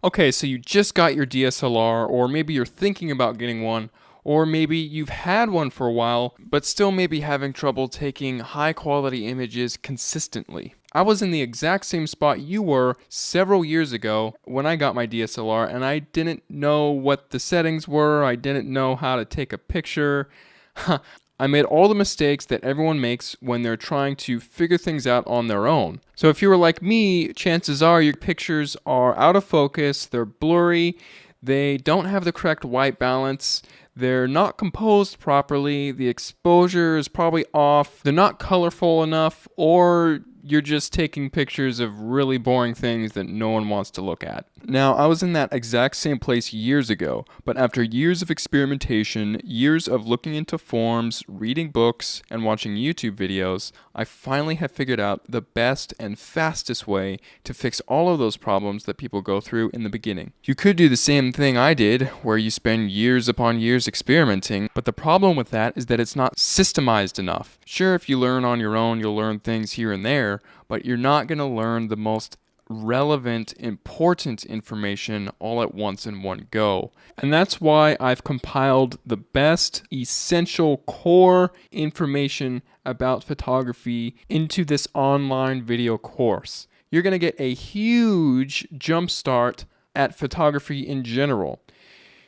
Okay, so you just got your DSLR, or maybe you're thinking about getting one, or maybe you've had one for a while, but still maybe having trouble taking high quality images consistently. I was in the exact same spot you were several years ago when I got my DSLR, and I didn't know what the settings were, I didn't know how to take a picture. I made all the mistakes that everyone makes when they're trying to figure things out on their own. So if you were like me, chances are your pictures are out of focus, they're blurry, they don't have the correct white balance, they're not composed properly, the exposure is probably off, they're not colorful enough, or you're just taking pictures of really boring things that no one wants to look at. Now, I was in that exact same place years ago, but after years of experimentation, years of looking into forums, reading books, and watching YouTube videos, I finally have figured out the best and fastest way to fix all of those problems that people go through in the beginning. You could do the same thing I did, where you spend years upon years experimenting, but the problem with that is that it's not systemized enough. Sure, if you learn on your own, you'll learn things here and there, but you're not going to learn the most relevant, important information all at once in one go. And that's why I've compiled the best, essential, core information about photography into this online video course. You're going to get a huge jump start at photography in general.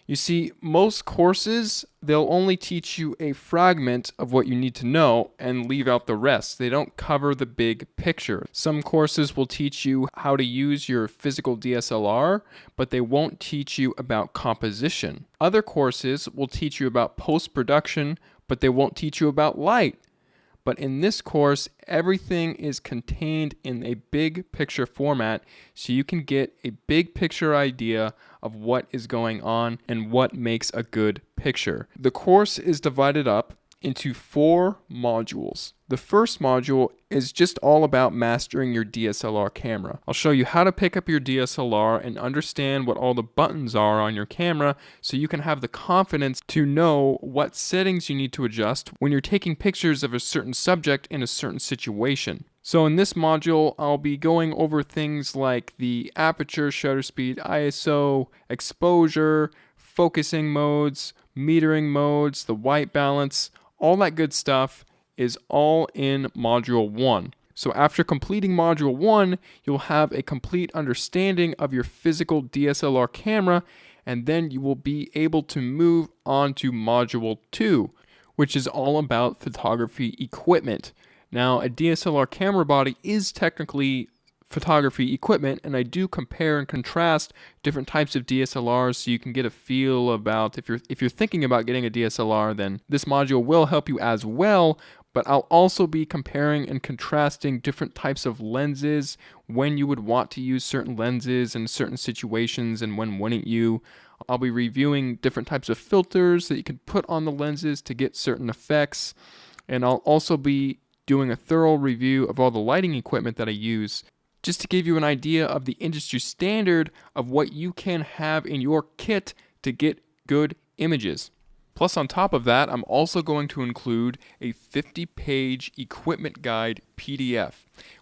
You see, most courses, they'll only teach you a fragment of what you need to know and leave out the rest. They don't cover the big picture. Some courses will teach you how to use your physical DSLR, but they won't teach you about composition. Other courses will teach you about post-production, but they won't teach you about light. But in this course, everything is contained in a big picture format, so you can get a big picture idea of what is going on and what makes a good picture. The course is divided up into 4 modules. The first module is just all about mastering your DSLR camera. I'll show you how to pick up your DSLR and understand what all the buttons are on your camera so you can have the confidence to know what settings you need to adjust when you're taking pictures of a certain subject in a certain situation. So in this module, I'll be going over things like the aperture, shutter speed, ISO, exposure, focusing modes, metering modes, the white balance. All that good stuff is all in Module 1. So after completing Module 1, you'll have a complete understanding of your physical DSLR camera, and then you will be able to move on to Module 2, which is all about photography equipment. Now, a DSLR camera body is technically photography equipment, and I do compare and contrast different types of DSLRs so you can get a feel about if you're thinking about getting a DSLR, then this module will help you as well. But I'll also be comparing and contrasting different types of lenses, when you would want to use certain lenses in certain situations and when wouldn't you. I'll be reviewing different types of filters that you can put on the lenses to get certain effects, and I'll also be doing a thorough review of all the lighting equipment that I use, just to give you an idea of the industry standard of what you can have in your kit to get good images. Plus, on top of that, I'm also going to include a 50-page equipment guide PDF.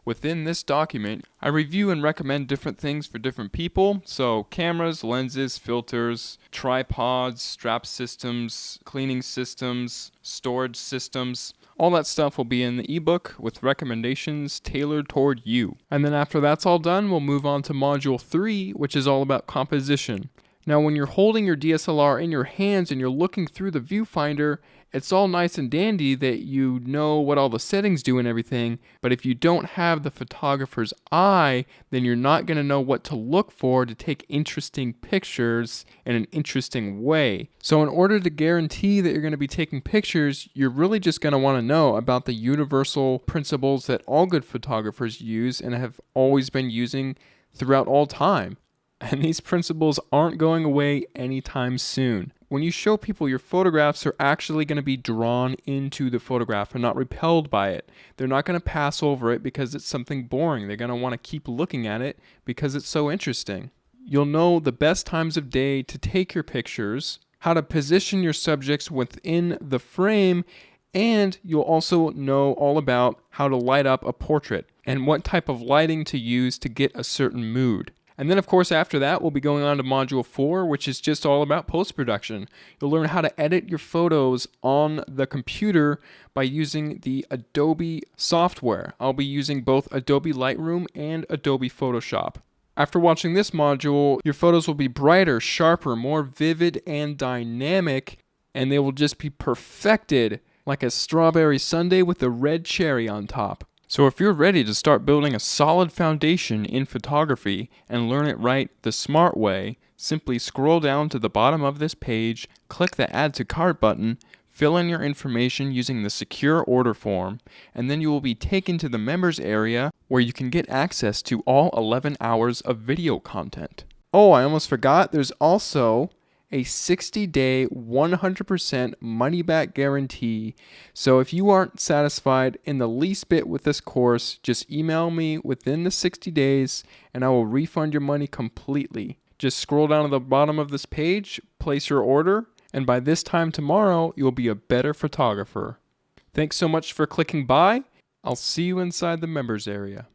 Within this document, I review and recommend different things for different people. So cameras, lenses, filters, tripods, strap systems, cleaning systems, storage systems. All that stuff will be in the ebook with recommendations tailored toward you. And then after that's all done, we'll move on to Module 3, which is all about composition. Now, when you're holding your DSLR in your hands and you're looking through the viewfinder, it's all nice and dandy that you know what all the settings do and everything, but if you don't have the photographer's eye, then you're not going to know what to look for to take interesting pictures in an interesting way. So in order to guarantee that you're going to be taking pictures, you're really just going to want to know about the universal principles that all good photographers use and have always been using throughout all time. And these principles aren't going away anytime soon. When you show people your photographs, they're actually going to be drawn into the photograph and not repelled by it. They're not going to pass over it because it's something boring. They're going to want to keep looking at it because it's so interesting. You'll know the best times of day to take your pictures, how to position your subjects within the frame, and you'll also know all about how to light up a portrait and what type of lighting to use to get a certain mood. And then, of course, after that, we'll be going on to Module 4, which is just all about post-production. You'll learn how to edit your photos on the computer by using the Adobe software. I'll be using both Adobe Lightroom and Adobe Photoshop. After watching this module, your photos will be brighter, sharper, more vivid, and dynamic, and they will just be perfected like a strawberry sundae with a red cherry on top. So if you're ready to start building a solid foundation in photography and learn it right the smart way, simply scroll down to the bottom of this page, click the Add to Cart button, fill in your information using the secure order form, and then you will be taken to the members area where you can get access to all 11 hours of video content. Oh, I almost forgot, there's also a 60-day 100% money-back guarantee. So if you aren't satisfied in the least bit with this course, just email me within the 60 days and I will refund your money completely. Just scroll down to the bottom of this page, place your order, and by this time tomorrow, you'll be a better photographer. Thanks so much for clicking by. I'll see you inside the members area.